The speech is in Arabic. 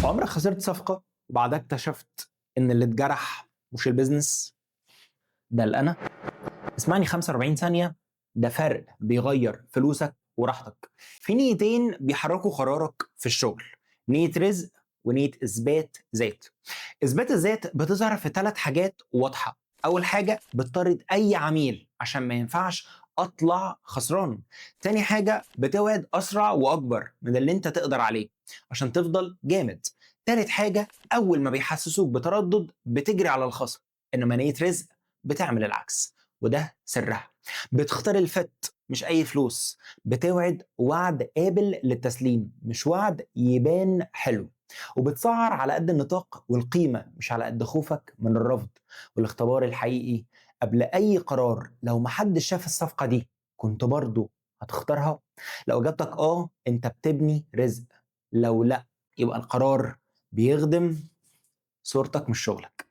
عمرك خسرت صفقة وبعدها اكتشفت إن اللي اتجرح مش البيزنس ده الأنا؟ اسمعني 45 ثانية، ده فرق بيغير فلوسك وراحتك. في نيتين بيحركوا قرارك في الشغل: نية رزق ونية إثبات ذات. إثبات الذات بتظهر في 3 حاجات واضحة. أول حاجة بتطرد أي عميل عشان ما ينفعش أطلع خسران. تاني حاجة بتوعد أسرع وأكبر من اللي أنت تقدر عليه عشان تفضل جامد. تالت حاجة أول ما بيحسسوك بتردد بتجري على الخصم. إنما نية رزق بتعمل العكس، وده سرها. بتختار الفت مش أي فلوس. بتوعد وعد قابل للتسليم مش وعد يبان حلو. وبتسعر على قد النطاق والقيمة مش على قد خوفك من الرفض. والاختبار الحقيقي قبل أي قرار: لو محدش شاف الصفقة دي كنت برضو هتختارها؟ لو إجابتك أنت بتبني رزق. لو لأ، يبقى القرار بيخدم صورتك مش شغلك.